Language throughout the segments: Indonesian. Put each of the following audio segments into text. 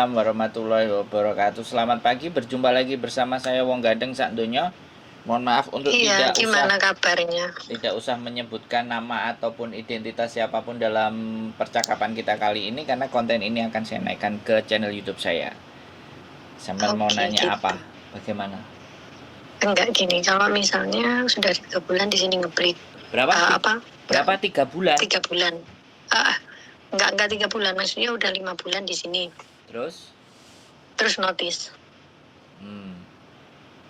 Waalaikumsalam warahmatullahi wabarakatuh. Selamat pagi, berjumpa lagi bersama saya Wong Gandeng sak donya. Mohon maaf untuk Iya, gimana kabarnya? tidak usah menyebutkan nama ataupun identitas siapapun dalam percakapan kita kali ini karena konten ini akan saya naikkan ke channel YouTube saya. Sampai mau nanya gitu. apa? Bagaimana? Enggak gini, kalau misalnya sudah 3 bulan di sini ngebreak. Berapa? Berapa? 3 bulan? 3 bulan. Enggak 3 bulan, maksudnya udah 5 bulan di sini. Terus notice.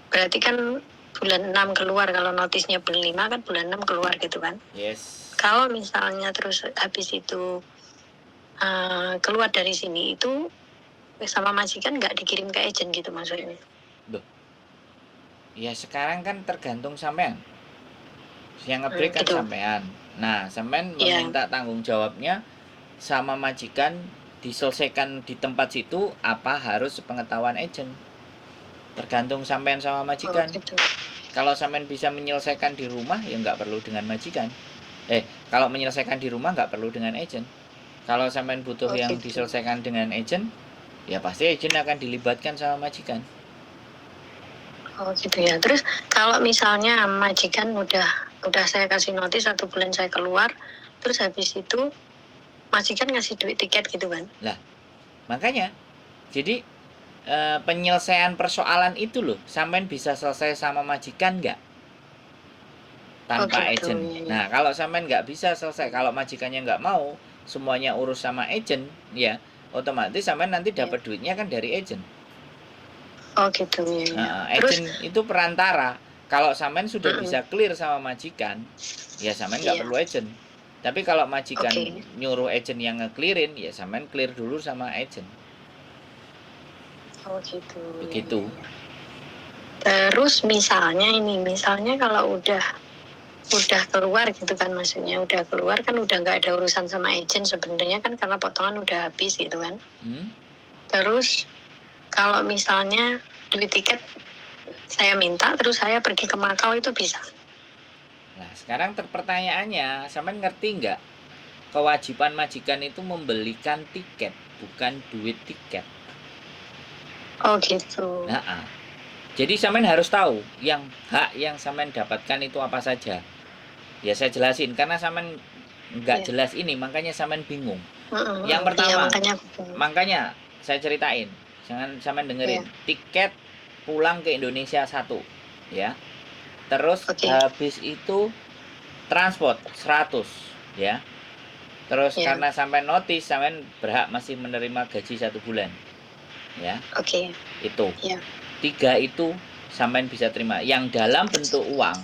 Berarti kan bulan 6 keluar, kalau notisnya bulan 5 kan bulan 6 keluar gitu kan? Yes. Kalau misalnya terus habis itu keluar dari sini itu sama majikan nggak dikirim ke agent gitu maksudnya? Ya sekarang kan tergantung sampean. Yang ngebreak kan sampean. Nah, sampean meminta tanggung jawabnya sama majikan diselesaikan di tempat situ apa harus sepengetahuan agent. Tergantung sampean sama majikan. Gitu. Kalau sampean bisa menyelesaikan di rumah ya nggak perlu dengan majikan. Kalau menyelesaikan di rumah nggak perlu dengan agent. Kalau sampean butuh yang diselesaikan dengan agent, ya pasti agent akan dilibatkan sama majikan. Oh gitu ya. Terus kalau misalnya majikan udah saya kasih notis 1 bulan saya keluar, terus habis itu majikan ngasih duit tiket gitu kan? Lah, makanya jadi penyelesaian persoalan itu loh, sampean bisa selesai sama majikan nggak? Tanpa agent. Nah, kalau sampean nggak bisa selesai, kalau majikannya nggak mau semuanya urus sama agent, ya otomatis sampean nanti dapat duitnya kan dari agent. Oh gitu ya. Nah, agent itu perantara. Kalau sampean sudah bisa clear sama majikan, ya sampean nggak perlu agent. Tapi kalau majikan nyuruh agent yang nge-clearin, ya sampean clear dulu sama agent. Oh gitu. Begitu. Terus misalnya kalau udah keluar gitu kan, maksudnya udah keluar kan udah nggak ada urusan sama agent sebenarnya kan karena potongan udah habis gitu kan. Terus kalau misalnya duit tiket saya minta terus saya pergi ke Makau itu bisa? Nah sekarang pertanyaannya, sampean ngerti nggak kewajiban majikan itu membelikan tiket bukan duit tiket. Oh gitu. Nah, jadi sampean harus tahu yang hak yang sampean dapatkan itu apa saja. Ya saya jelasin karena sampean nggak jelas ini makanya sampean bingung. Yang pertama, makanya saya ceritain, jangan sampean dengerin. Tiket pulang ke Indonesia 1, ya. Terus habis itu transport 100, ya. Terus karena sampai notis, sampean berhak masih menerima gaji 1 bulan, ya. Itu 3 itu sampean bisa terima. Yang dalam bentuk uang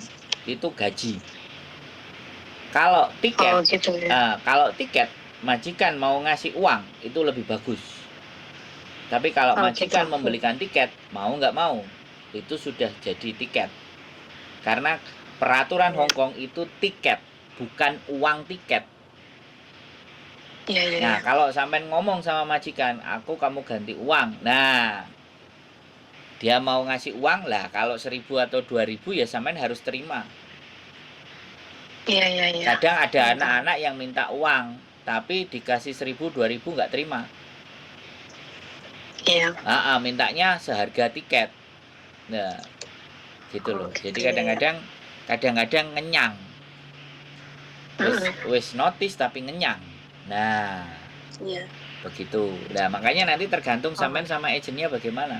itu gaji. Kalau tiket, kalau tiket majikan mau ngasih uang itu lebih bagus. Tapi kalau majikan membelikan tiket, mau nggak mau, itu sudah jadi tiket. Karena peraturan Hong Kong itu tiket, bukan uang tiket. Nah, kalau sampean ngomong sama majikan, kamu ganti uang. Nah, dia mau ngasih uang lah, kalau 1.000 atau 2.000 ya sampean harus terima. Kadang ada anak-anak yang minta uang, tapi dikasih 1.000, 2.000 nggak terima. Mintanya seharga tiket. Nah, gitu loh. Jadi kadang-kadang ngenyang. Wis notice tapi ngenyang. Nah, begitu. Nah, makanya nanti tergantung sampean sama agentnya bagaimana.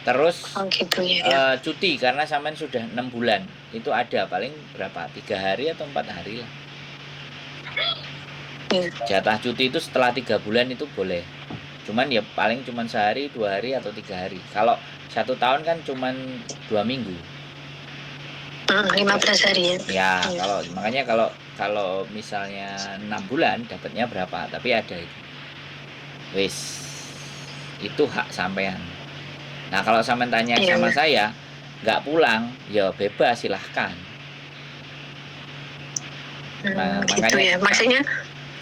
Terus cuti karena sampean sudah 6 bulan. Itu ada paling berapa? 3 hari atau 4 hari lah. Jatah cuti itu setelah 3 bulan itu boleh. Cuman ya paling cuman sehari, 2 hari atau 3 hari. Kalau 1 tahun kan cuman 2 minggu. 15 hari ya. Makanya kalau misalnya 6 bulan dapatnya berapa? Tapi ada itu. Wis. Itu hak sampean. Nah, kalau sampean tanya sama saya, nggak pulang, ya bebas silahkan. Nah, gitu ya. Maksudnya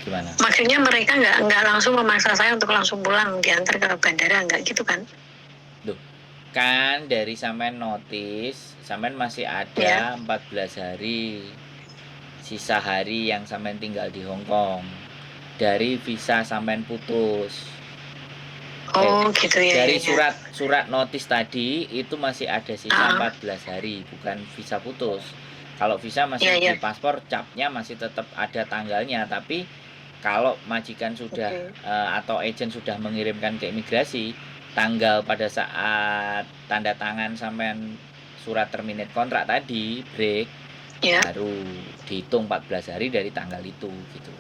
gimana? Maksudnya mereka nggak langsung memaksa saya untuk langsung pulang diantar ke bandara, nggak gitu kan? Kan dari sampean notis, sampean masih ada 14 hari sisa hari yang sampean tinggal di Hong Kong dari visa sampean putus. Oh gitu ya. Dari ya. surat notis tadi itu masih ada sisa 14 hari, bukan visa putus. Kalau visa masih di paspor capnya masih tetap ada tanggalnya, tapi kalau majikan sudah atau agen sudah mengirimkan ke imigrasi, tanggal pada saat tanda tangan sampean surat terminate kontrak tadi, break, baru dihitung 14 hari dari tanggal itu gitu.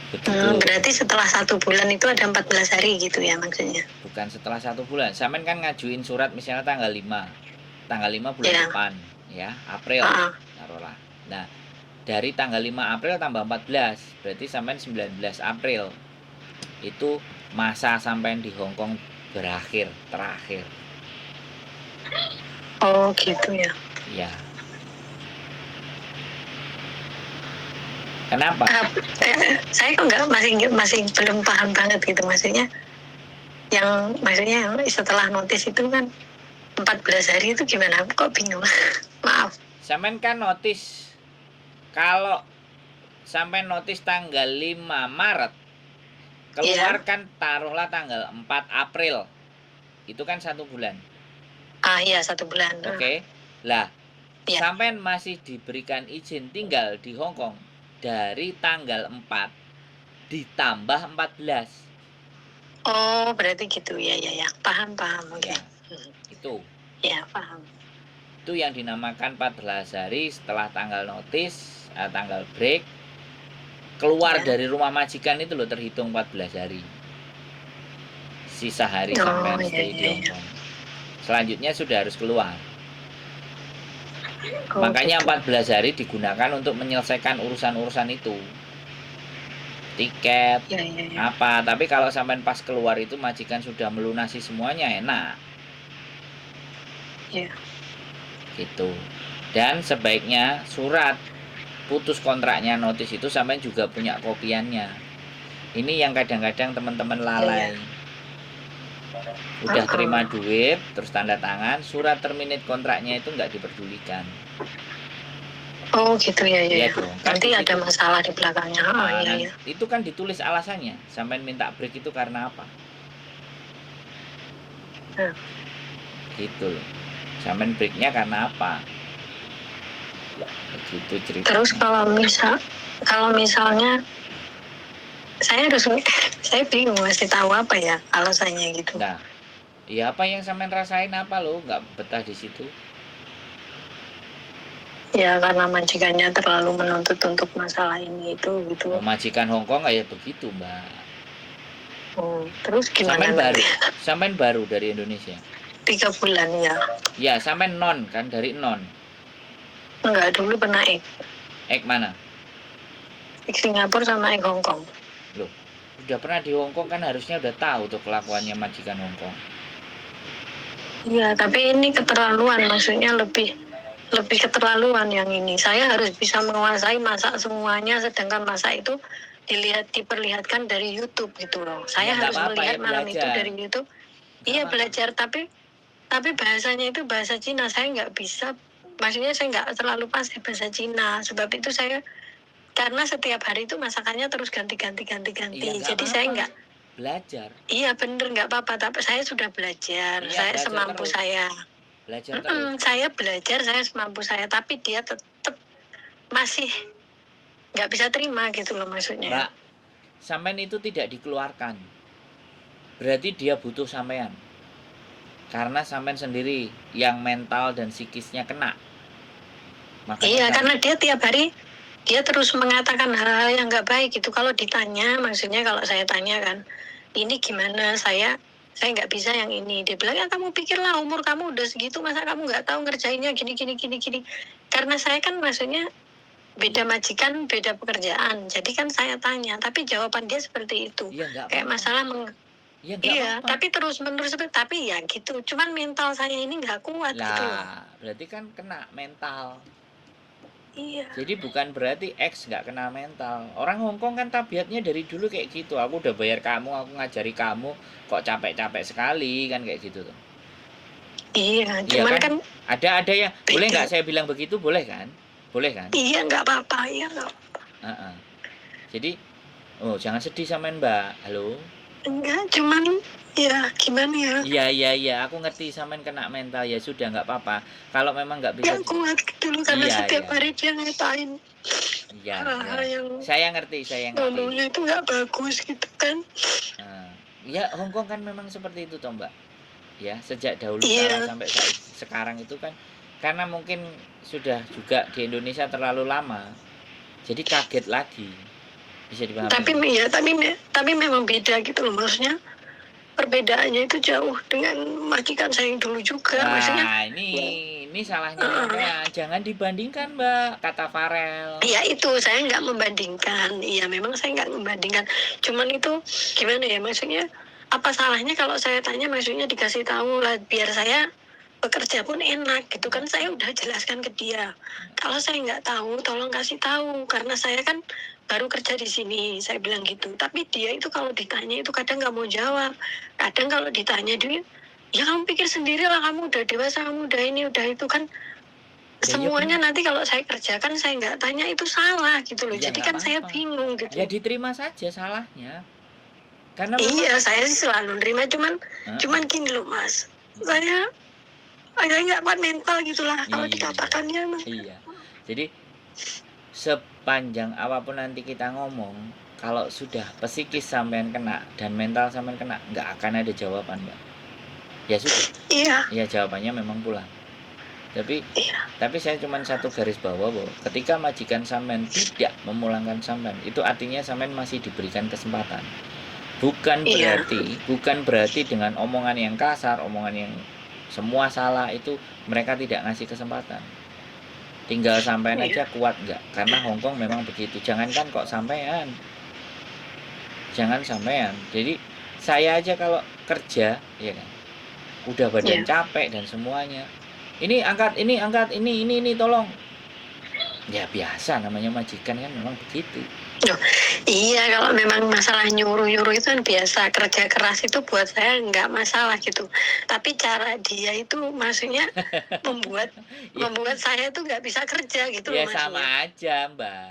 Begitu. Berarti setelah 1 bulan itu ada 14 hari gitu ya maksudnya? Bukan setelah 1 bulan. Sampean kan ngajuin surat misalnya tanggal 5. Tanggal 5 bulan depan ya, April. Taruhlah. Nah, dari tanggal 5 April tambah 14, berarti sampean 19 April. Itu masa sampean di Hong Kong terakhir. Oh, gitu ya. Iya. Kenapa? Saya kok masih belum paham banget gitu maksudnya. Maksudnya setelah notis itu kan 14 hari itu gimana? Aku kok bingung. Maaf. Sampean kan notis, kalau sampean notis tanggal 5 Maret, keluar kan taruhlah tanggal 4 April. Itu kan 1 bulan. Iya 1 bulan. Oke. Lah, sampean masih diberikan izin tinggal di Hong Kong dari tanggal 4 ditambah 14. Oh, berarti gitu ya. Paham. Oke. Itu. Ya, paham. Itu yang dinamakan 14 hari setelah tanggal notis, tanggal break. Keluar dari rumah majikan itu loh terhitung 14 hari. Sisa hari sampean stay di Hong Kong. Selanjutnya sudah harus keluar. Makanya 14 hari digunakan untuk menyelesaikan urusan-urusan itu. Tiket, apa. Tapi kalau sampai pas keluar itu majikan sudah melunasi semuanya, enak. Gitu. Dan sebaiknya surat putus kontraknya, notis itu sampai juga punya kopiannya. Ini yang kadang-kadang teman-teman lalai. Udah terima duit, terus tanda tangan, surat terminate kontraknya itu nggak diperdulikan. Oh gitu ya. Iya dong. Nanti ada masalah di belakangnya. Iya. Itu kan ditulis alasannya. Sampai minta break itu karena apa? Gitu loh. Sampai breaknya karena apa? Begitu cerita. Terus kalau misalnya saya bingung mesti tahu apa ya alasannya gitu. Nah, ya apa yang sampean rasain apa lo? Nggak betah di situ? Ya karena majikannya terlalu menuntut untuk masalah ini itu gitu. Majikan Hong Kong kayak begitu, Mbak. Terus gimana? Sampean baru dari Indonesia? 3 bulan ya. Ya, sampean non kan, dari non. Enggak, dulu pernah Ek mana? Ek Singapura sama ek Hong Kong. Loh, udah pernah di Hong Kong kan harusnya udah tahu tuh kelakuannya majikan Hong Kong. Iya, tapi ini keterlaluan, maksudnya lebih keterlaluan yang ini. Saya harus bisa menguasai masak semuanya, sedangkan masak itu diperlihatkan dari YouTube gitu loh. Saya harus melihat malam itu dari YouTube. Iya belajar, tapi bahasanya itu bahasa Cina. Saya nggak bisa, maksudnya saya nggak terlalu pasti bahasa Cina. Sebab itu karena setiap hari itu masakannya terus ganti. Jadi saya nggak belajar. Iya bener, nggak apa-apa. Tapi saya sudah belajar. Saya belajar semampu terus. Saya. Belajar terus. Saya belajar, saya semampu saya. Tapi dia tetap masih nggak bisa terima gitu loh maksudnya. Mbak, sampean itu tidak dikeluarkan. Berarti dia butuh sampean. Karena sampean sendiri yang mental dan psikisnya kena. Makanya iya, karena dia tiap hari dia terus mengatakan hal-hal yang nggak baik gitu. Kalau ditanya, maksudnya kalau saya tanya kan, ini gimana, saya nggak bisa yang ini. Dia bilang, ya kamu pikirlah, umur kamu udah segitu, masa kamu nggak tahu ngerjainnya gini. Karena saya kan maksudnya beda majikan, beda pekerjaan. Jadi kan saya tanya, tapi jawaban dia seperti itu. Ya, kayak masalah iya, apa-apa. tapi terus-menerus, tapi ya gitu. Cuman mental saya ini nggak kuat gitu. Berarti kan kena mental. Iya. Jadi bukan berarti X nggak kena mental. Orang Hong Kong kan tabiatnya dari dulu kayak gitu. Aku udah bayar kamu, aku ngajari kamu, kok capek-capek sekali kan kayak gitu tuh. Iya, cuman kan ada yang beda. Boleh nggak saya bilang begitu? Boleh kan? Boleh kan? Iya, nggak apa-apa, ya nggak apa-apa. Jadi, jangan sedih sama Mbak. Halo. Enggak, cuman ya gimana ya? Iya, aku ngerti sampean kena mental, ya sudah nggak apa-apa. Kalau memang nggak bisa Nggak kuat gitu loh, karena iya, setiap iya. hari dia ngatain Iya, hal-hal ya. yang Saya ngerti. ngomongnya itu nggak bagus gitu kan. Ya Hongkong kan memang seperti itu toh Mbak. Ya, sejak dahulu kala Iya, sampai sekarang itu kan karena mungkin sudah juga di Indonesia terlalu lama. Jadi kaget lagi. Bisa dipahami. tapi memang beda gitu loh, maksudnya perbedaannya itu jauh dengan majikan saya yang dulu juga, maksudnya. Ini salahnya sampean. Jangan dibandingkan Mbak, kata Farel. Ya itu saya nggak membandingkan, iya memang saya nggak membandingkan, cuman itu gimana ya, maksudnya apa salahnya kalau saya tanya, maksudnya dikasih tahu lah biar saya bekerja pun enak gitu kan. Saya udah jelaskan ke dia, kalau saya nggak tahu tolong kasih tahu, karena saya kan baru kerja di sini, saya bilang gitu. Tapi dia itu kalau ditanya itu kadang nggak mau jawab, kadang kalau ditanya dia, ya kamu pikir sendiri lah, kamu udah dewasa, kamu udah ini udah itu kan. Semuanya nanti kalau saya kerjakan saya nggak tanya itu salah gitu loh. Ya, Jadi nggak kan saya apa-apa. bingung gitu. Ya diterima saja salahnya. Karena iya, saya sih selalu nerima, cuman gini loh Mas. Saya nggak kuat mental gitulah kalau dikatakannya Mas. Iya. Jadi sepanjang apapun nanti kita ngomong, kalau sudah psikis sampean kena dan mental sampean kena, nggak akan ada jawaban Mbak. Ya sudah. Iya. Ya jawabannya memang pulang. Tapi saya cuma satu garis bawah bahwa ketika majikan sampean tidak memulangkan sampean, itu artinya sampean masih diberikan kesempatan. Bukan berarti dengan omongan yang kasar, omongan yang semua salah itu mereka tidak ngasih kesempatan. Tinggal sampean aja kuat nggak? Karena Hongkong memang begitu. Jangan sampean. Jadi saya aja kalau kerja, ya kan, udah badan capek dan semuanya. Ini angkat, ini tolong. Ya biasa, namanya majikan kan memang begitu. Iya, kalau memang masalah nyuruh-nyuruh itu kan biasa. Kerja keras itu buat saya nggak masalah gitu. Tapi cara dia itu maksudnya membuat saya tuh nggak bisa kerja gitu ya loh. Sama aja Mbak.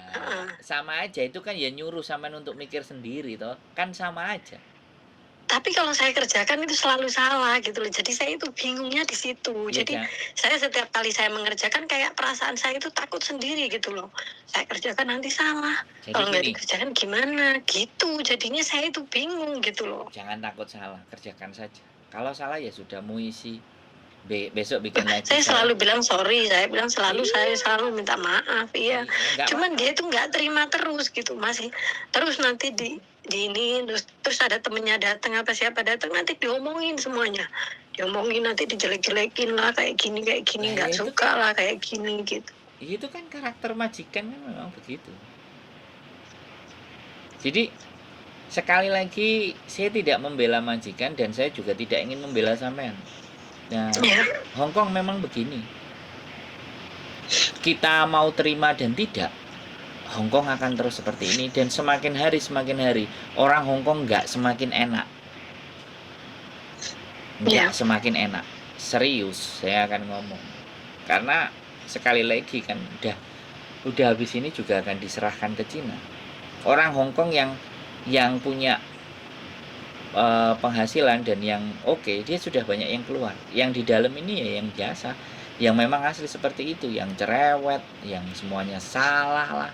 Sama aja, itu kan ya nyuruh sampean untuk mikir sendiri toh. Kan sama aja. Tapi kalau saya kerjakan itu selalu salah gitu loh. Jadi saya itu bingungnya di situ. Jadi saya setiap kali saya mengerjakan kayak perasaan saya itu takut sendiri gitu loh. Saya kerjakan nanti salah. Kalau nggak dikerjakan gimana gitu. Jadinya saya itu bingung gitu loh. Jangan takut salah, kerjakan saja. Kalau salah ya sudah, mau isi besok bikin lagi. Saya selalu bilang sorry, saya selalu minta maaf, iya. Cuman dia itu nggak terima terus gitu, masih terus nanti di ini terus ada temennya datang apa siapa datang nanti diomongin semuanya, nanti dijelek-jelekin lah kayak gini nggak suka lah kayak gini gitu. Itu kan karakter majikan kan memang begitu. Jadi sekali lagi saya tidak membela majikan dan saya juga tidak ingin membela sampean. Nah, Hongkong memang begini. Kita mau terima dan tidak, Hongkong akan terus seperti ini. Dan semakin hari orang Hongkong nggak semakin enak. Semakin enak. Serius saya akan ngomong. Karena sekali lagi kan udah habis ini juga akan diserahkan ke Cina. Orang Hongkong yang punya penghasilan dan yang oke, dia sudah banyak yang keluar. Yang di dalam ini ya yang biasa, yang memang asli seperti itu, yang cerewet, yang semuanya salah lah,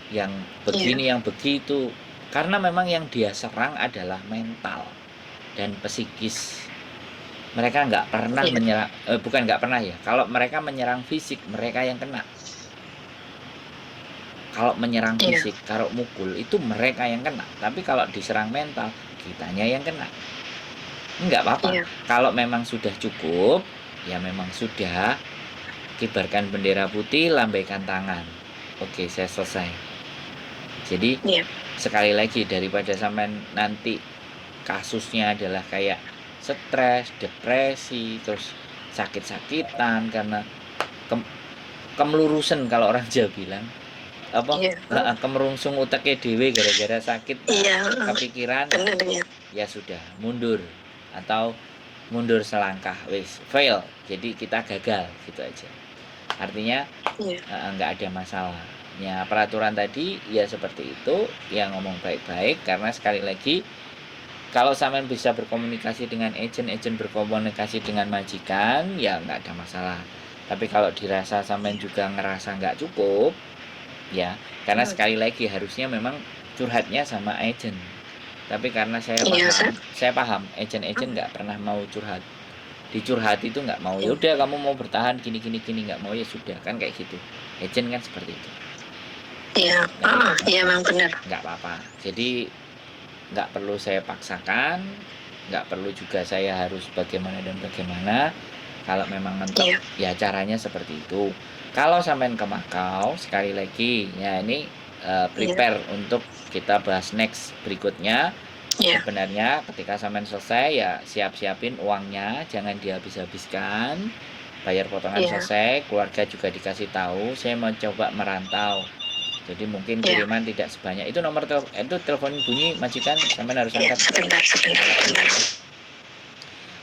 yang begini yang begitu. Karena memang yang dia serang adalah mental dan psikis. Mereka nggak pernah menyerang, bukan nggak pernah ya. Kalau mereka menyerang fisik, mereka yang kena. Kalau menyerang fisik, kalau mukul itu mereka yang kena. Tapi kalau diserang mental, kitanya yang kena. Enggak apa-apa. Kalau memang sudah cukup, ya memang sudah, kibarkan bendera putih, lambaikan tangan. Oke, saya selesai. Jadi sekali lagi, daripada sampean nanti kasusnya adalah kayak stres, depresi, terus sakit-sakitan karena kemelurusan kalau orang Jawa bilang. Kemerungsung uteknya dewe gara-gara sakit, kepikiran, ya sudah, mundur atau mundur selangkah, fail, jadi kita gagal gitu aja. Artinya nggak ada masalah. Ya peraturan tadi ya seperti itu, ya ngomong baik-baik, karena sekali lagi Kalau sampean bisa berkomunikasi dengan agent berkomunikasi dengan majikan, ya nggak ada masalah. Tapi kalau dirasa sampean juga ngerasa nggak cukup, ya karena sekali lagi harusnya memang curhatnya sama agent. Tapi karena saya paham agent nggak pernah mau curhat. Dicurhat itu nggak mau. Ya udah kamu mau bertahan gini nggak mau, ya sudah, kan kayak gitu. Agent kan seperti itu. Iya, iya memang benar. Nggak apa-apa. Jadi nggak perlu saya paksakan, nggak perlu juga saya harus bagaimana dan bagaimana. Kalau memang mentok, ya caranya seperti itu. Kalau sampean ke Makau, sekali lagi, ya ini prepare untuk kita bahas next berikutnya. Sebenarnya ketika sampean selesai, ya siapin uangnya, jangan dihabis-habiskan. Bayar potongan selesai, keluarga juga dikasih tahu, saya mau coba merantau. Jadi mungkin kiriman tidak sebanyak itu. Nomor itu telepon bunyi majikan, sampean harus angkat. Sebentar.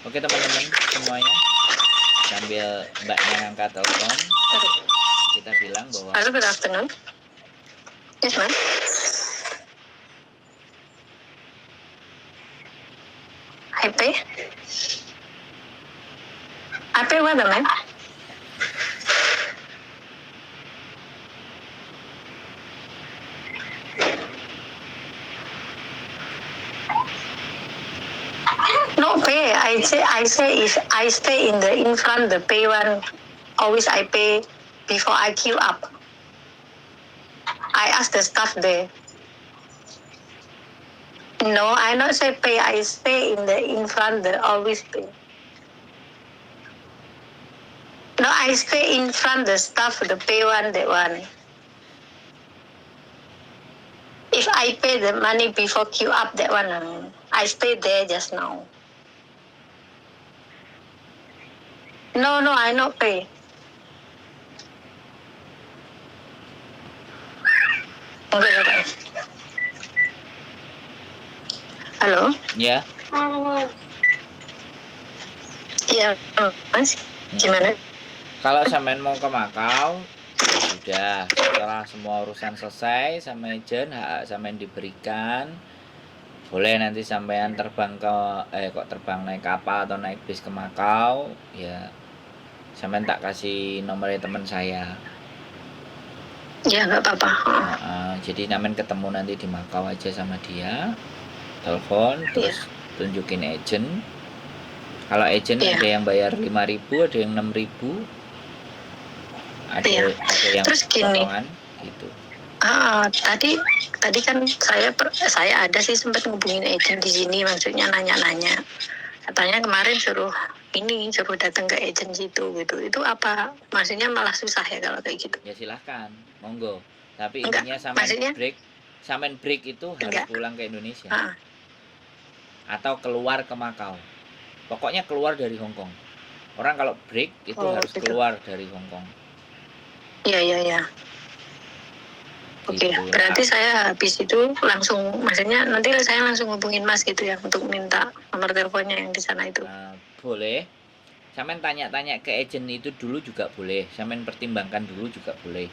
Oke teman-teman semuanya, sambil mbaknya angkat telepon, kita bilang bahwa halo, good afternoon. Yes, ma'am. I pay what, ma'am? No pay. I say if I stay in front the pay one, always I pay before I queue up. I ask the staff there. No, I not say pay. I stay in front the always pay. No, I stay in front the staff the pay one, that one. If I pay the money before queue up, that one, I stay there just now. No, I not pay. Okay. Halo? Ya. Iya, Mas. Gimana? Kalau sampean mau ke Makau, sudah, setelah semua urusan selesai sama agent, hak sampean diberikan. Boleh nanti sampean terbang terbang naik kapal atau naik bis ke Makau, ya sampean tak kasih nomornya teman saya. Ya, nggak apa-apa. Jadi sampean ketemu nanti di Makau aja sama dia, telepon, terus tunjukin agent. Kalau agent ada yang bayar 5.000, ada yang 6.000, ada yang terus gini, potongan gitu. Tadi kan saya ada sih sempat ngubungin agent di sini, maksudnya nanya-nanya. Katanya kemarin suruh datang ke agent situ gitu. Itu apa? Maksudnya malah susah ya kalau kayak gitu? Ya silahkan, monggo. Tapi intinya sampean break itu harus pulang ke Indonesia. Atau keluar ke Makau. Pokoknya keluar dari Hong Kong. Orang kalau break itu harus keluar dari Hong Kong. Iya. Oke, berarti saya habis itu langsung, maksudnya nanti saya langsung hubungin Mas gitu ya untuk minta nomor teleponnya yang di sana itu. Boleh. Sampean tanya-tanya ke agent itu dulu juga boleh. Sampean pertimbangkan dulu juga boleh.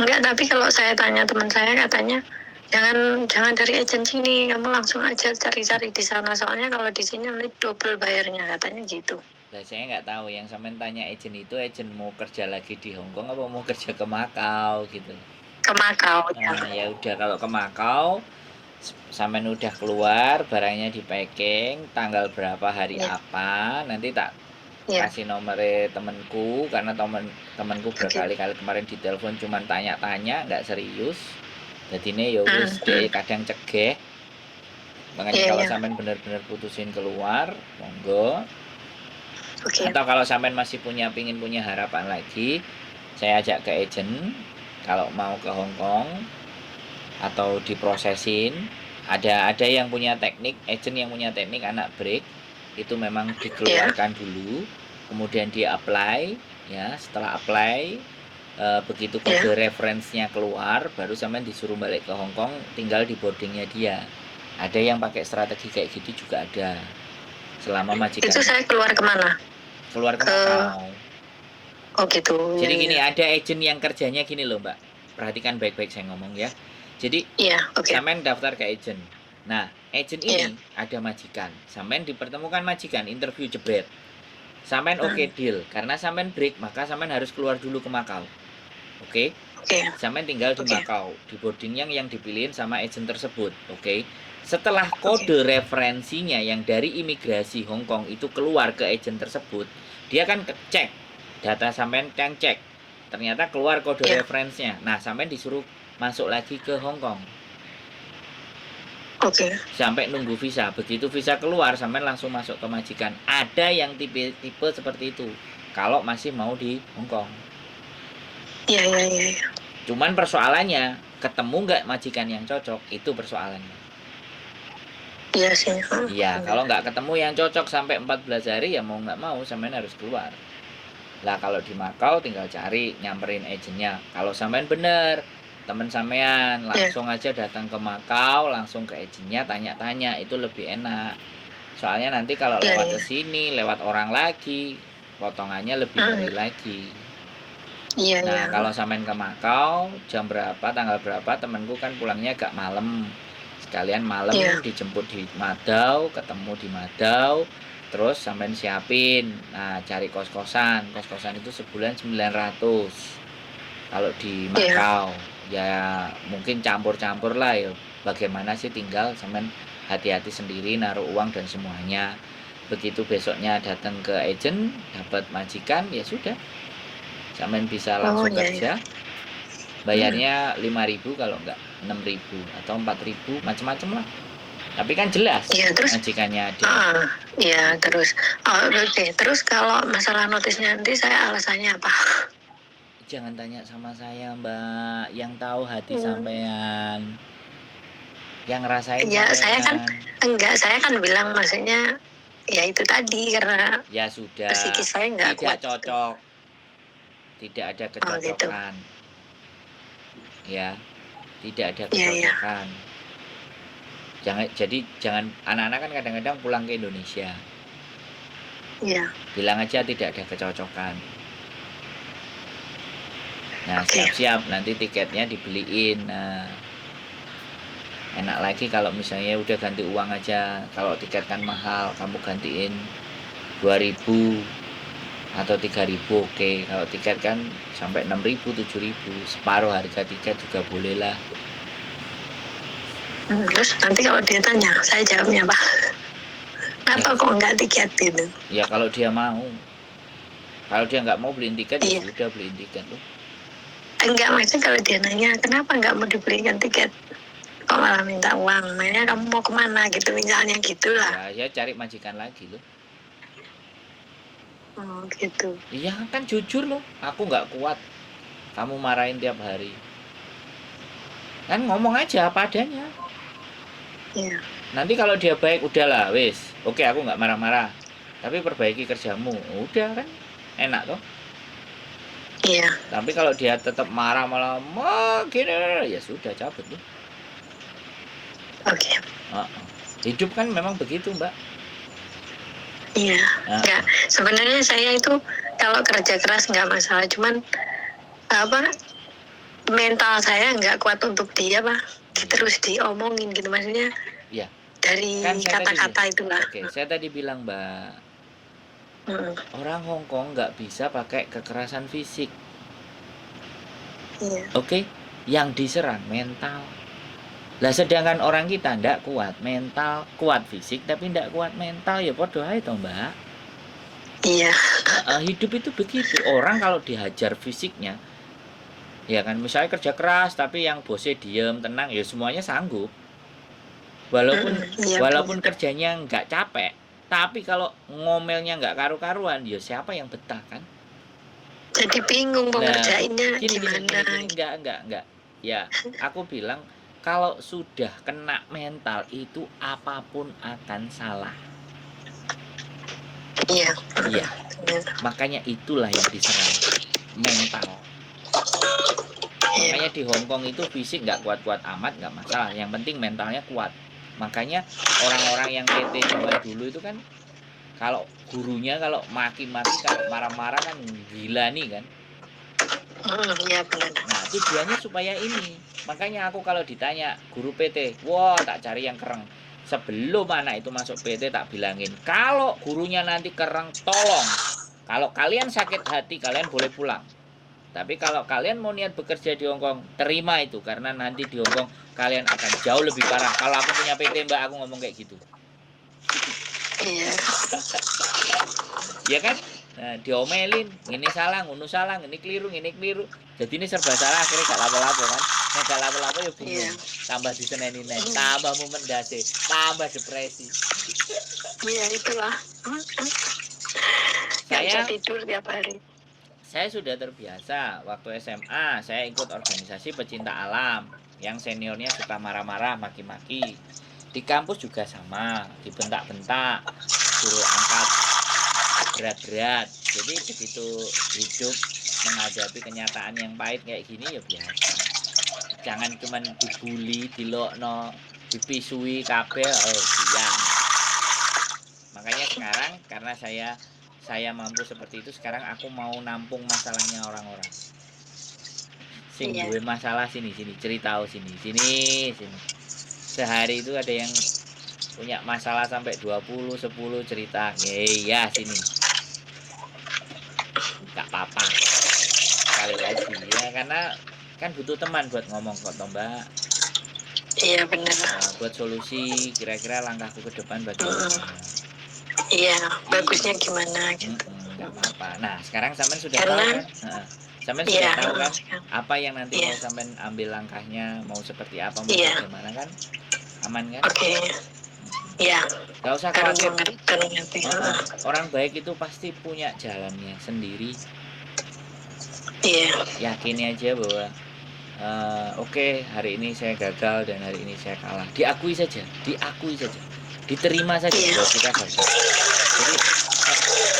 Enggak, tapi kalau saya tanya teman saya katanya jangan dari agent sini, kamu langsung aja cari-cari di sana, soalnya kalau di sini nanti double bayarnya, katanya gitu. Nah, saya nggak tahu, yang sampean tanya agent itu agent mau kerja lagi di Hong Kong apa mau kerja ke Makau gitu. Ke Makau. Ya udah, kalau ke Makau sampean udah keluar, barangnya di packing, tanggal berapa hari apa, nanti tak kasih nomornya temanku, karena temanku berkali-kali kemarin ditelepon cuman tanya-tanya, nggak serius. Jadi ini ya wis dia kadang cegeh. Makanya kalau sampean benar-benar putusin keluar, monggo. Atau kalau sampean masih pingin punya harapan lagi, saya ajak ke agent. Kalau mau ke Hong Kong atau diprosesin, ada yang punya teknik, agent yang punya teknik anak break itu memang dikeluarkan dulu, kemudian dia apply, ya setelah apply begitu kode referensinya keluar, baru sampean disuruh balik ke Hong Kong, tinggal di boardingnya dia. Ada yang pakai strategi kayak gitu juga ada. Selama majikan. Itu saya keluar kemana? Keluar ke Makau. Oh gitu. Jadi gini, ada agent yang kerjanya gini loh Mbak. Perhatikan baik-baik saya ngomong ya. Jadi sampean daftar ke agent. Nah, agent ini ada majikan. Sampean dipertemukan majikan, interview jebret. Sampean oke deal. Karena sampean break, maka sampean harus keluar dulu ke Makau. Oke? Sampean tinggal di Makau, di boarding yang dipilihin sama agent tersebut. Oke? Setelah kode referensinya yang dari imigrasi Hong Kong itu keluar ke agent tersebut, dia kan cek data sampean yang cek. Ternyata keluar kode referensinya. Nah, sampean disuruh masuk lagi ke Hong Kong. Sampai nunggu visa. Begitu visa keluar, sampai langsung masuk ke majikan. Ada yang tipe seperti itu. Kalau masih mau di Hong Kong. Iya. Cuman persoalannya, ketemu nggak majikan yang cocok? Itu persoalannya. Iya sih. Iya, kalau nggak ketemu yang cocok sampai 14 hari, ya mau nggak mau, sampean harus keluar. Lah kalau di Makau tinggal cari, nyamperin agennya. Kalau sampean bener, temen sampean langsung aja datang ke Makau, langsung ke agennya tanya-tanya, itu lebih enak. Soalnya nanti kalau lewat ke sini, lewat orang lagi, potongannya lebih ngeri lagi. Nah, kalau sampean ke Makau, jam berapa, tanggal berapa, temenku kan pulangnya agak malam. Sekalian malam dijemput di Madau, ketemu di Madau, terus sampean siapin. Nah, cari kos-kosan. Kos-kosan itu sebulan 900. Kalau di Makau, ya mungkin campur-campur lah ya. Bagaimana sih tinggal, sampean hati-hati sendiri naruh uang dan semuanya. Begitu besoknya datang ke agent, dapat majikan, ya sudah. Sampean bisa langsung kerja. Bayarnya 5.000 kalau enggak 6.000 atau 4.000, macam-macam lah. Tapi kan jelas majikannya ada. Terus kalau masalah notisnya nanti saya alasannya apa? Jangan tanya sama saya, Mbak. Yang tahu hati sampean. Yang ngerasain saya kan bilang maksudnya ya itu tadi karena ya sudah psikis saya nggak tidak kuat. Cocok. Tidak ada kecocokan. Ya, tidak ada kecocokan. Jangan anak-anak kan kadang-kadang pulang ke Indonesia. Bilang aja tidak ada kecocokan. Nah, siap-siap nanti tiketnya dibeliin. Nah, enak lagi kalau misalnya udah ganti uang aja. Kalau tiket kan mahal, kamu gantiin 2.000 atau 3.000 oke. Kalau tiket kan sampai 6.000, 7.000, separuh harga tiket juga boleh lah. Terus nanti kalau dia tanya, saya jawabnya apa? Kenapa kok nggak tiket gitu? Ya kalau dia mau. Kalau dia nggak mau beliin tiket, ya sudah beliin tiket loh. Enggak, maksudnya kalau dia nanya, kenapa nggak mau dibelikan tiket? Kok malah minta uang? Mainnya kamu mau kemana gitu, misalnya gitulah. Ya cari majikan lagi loh. Oh gitu. Iya kan jujur loh, aku nggak kuat kamu marahin tiap hari. Kan ngomong aja apa adanya. Iya. Nanti kalau dia baik, udahlah wis. Oke, aku nggak marah-marah. Tapi perbaiki kerjamu, udah kan enak toh. Iya. Tapi kalau dia tetap marah malah gini, ya sudah cabut tuh. Oke. Hidup kan memang begitu, Mbak. Iya. Enggak. Sebenarnya saya itu kalau kerja keras nggak masalah, cuman mental saya nggak kuat untuk dia terus diomongin gitu, maksudnya. Iya. Dari kan kata-kata itulah. Oke, saya tadi bilang, Mbak. Orang Hong Kong nggak bisa pakai kekerasan fisik. Iya. Oke, yang diserang mental. Lah sedangkan orang kita ndak kuat mental, kuat fisik tapi ndak kuat mental, ya podo ae toh, Mbak. Iya. Hidup itu begitu. Orang kalau dihajar fisiknya, ya kan misalnya kerja keras tapi yang bosnya diem, tenang, ya semuanya sanggup. Walaupun kerjanya nggak capek, tapi kalau ngomelnya nggak karu-karuan, ya siapa yang betah kan? Jadi bingung mau ngerjainnya gimana? Enggak. Ya, aku bilang kalau sudah kena mental itu apapun akan salah. Iya. Makanya itulah yang diserang, mental. Makanya di Hong Kong itu fisik nggak kuat-kuat amat nggak masalah, yang penting mentalnya kuat. Makanya orang-orang yang PT zaman dulu itu kan kalau gurunya kalau maki-maki, kalau marah-marah kan gila nih kan. Iya benar. Nah, tujuannya supaya ini. Makanya aku kalau ditanya guru PT, wah tak cari yang keren. Sebelum anak itu masuk PT tak bilangin, kalau gurunya nanti keren, tolong. Kalau kalian sakit hati, kalian boleh pulang. Tapi kalau kalian mau niat bekerja di Hongkong, terima itu. Karena nanti di Hongkong kalian akan jauh lebih parah. Kalau aku punya PT, Mbak, aku ngomong kayak gitu. Iya. Ya kan? Nah, diomelin, ini salah, ngunu salah, ini keliru. Jadi ini serba salah, akhirnya gak lapo-lapo kan. Nah, gak lapo-lapo ya bingung. Iya. Tambah diseneni, tambah mumendase, tambah depresi. Iya itulah. Gak bisa tidur tiap hari. Saya sudah terbiasa. Waktu SMA, saya ikut organisasi pecinta alam. Yang seniornya suka marah-marah, maki-maki. Di kampus juga sama, dibentak-bentak, suruh angkat berat-berat. Jadi begitu hidup menghadapi kenyataan yang pahit kayak gini ya biasa. Jangan cuman dibully, dilokno, dipisui kabeh, oh siang. Makanya sekarang karena saya mampu seperti itu, sekarang aku mau nampung masalahnya orang-orang. Sing duwe masalah sini cerita sini. Sehari itu ada yang punya masalah sampai 20, 10 cerita. Ya sini. Gak apa-apa. Sekali lagi ya, karena kan butuh teman buat ngomong kok toh, Mbak. Iya benar. Nah, buat solusi kira-kira langkahku ke depan bagaimana. Iya, bagusnya gimana gitu. Gak apa-apa. Nah, sekarang Samen sudah tahu kan? Samen sudah tahu kan apa yang nanti mau Samen ambil langkahnya, mau seperti apa, mau bagaimana kan? Aman kan? Oke. Iya. Gak usah khawatir. Orang baik itu pasti punya jalannya sendiri. Iya. Yakini aja bahwa oke, hari ini saya gagal dan hari ini saya kalah. Diakui saja. Diterima saja bahwa kita gagal. Jadi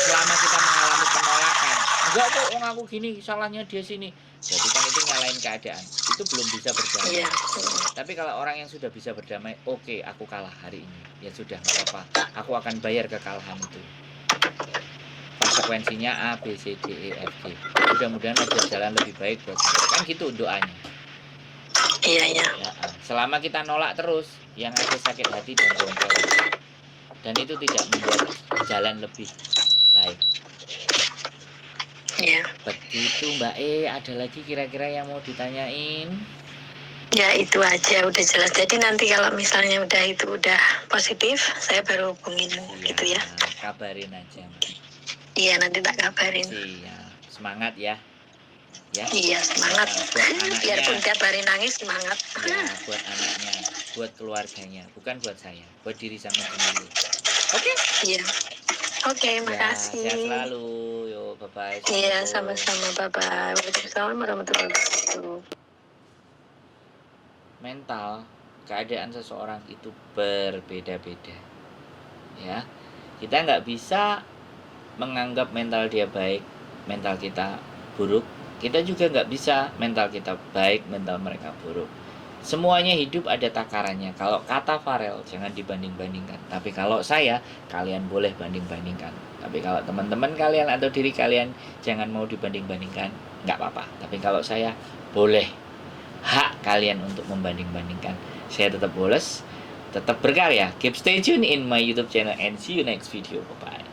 selama kita mengalami penolakan, enggak kok aku gini, salahnya dia sini. Jadi kan itu nyalain keadaan. Itu belum bisa berdamai. Iya. Tapi kalau orang yang sudah bisa berdamai, oke, aku kalah hari ini. Ya sudah, nggak apa-apa. Aku akan bayar kekalahan itu. Konsekuensinya A, B, C, D, E, F, G. Mudah-mudahan ada jalan lebih baik buat saya. Kan gitu doanya. Iya. Ya, selama kita nolak terus, yang ada sakit hati dan bongkar. Dan itu tidak membuat jalan lebih baik. Iya. Begitu Mbak ada lagi kira-kira yang mau ditanyain? Ya itu aja udah jelas. Jadi nanti kalau misalnya udah positif, saya baru hubungin gitu ya. Kabarin aja Mbak. Iya nanti tak kabarin. Iya, semangat ya. Ya. Iya semangat. Biarpun tiap hari nangis semangat. Ya buat anaknya, buat keluarganya, bukan buat saya, buat diri sama sendiri. Oke? Iya. Oke, makasih. Sehat selalu. Yo, bye-bye. Iya, sama-sama. Bye-bye. Waalaikumsalam warahmatullahi wabarakatuh. Mental, keadaan seseorang itu berbeda-beda. Ya, kita nggak bisa menganggap mental dia baik, mental kita buruk. Kita juga nggak bisa mental kita baik, mental mereka buruk. Semuanya hidup ada takarannya. Kalau kata Farel, jangan dibanding-bandingkan. Tapi kalau saya, kalian boleh banding-bandingkan. Tapi kalau teman-teman kalian atau diri kalian, jangan mau dibanding-bandingkan. Nggak apa-apa. Tapi kalau saya, boleh. Hak kalian untuk membanding-bandingkan. Saya tetap boles, tetap berkarya. Keep stay tune in my YouTube channel and see you next video. Bye-bye.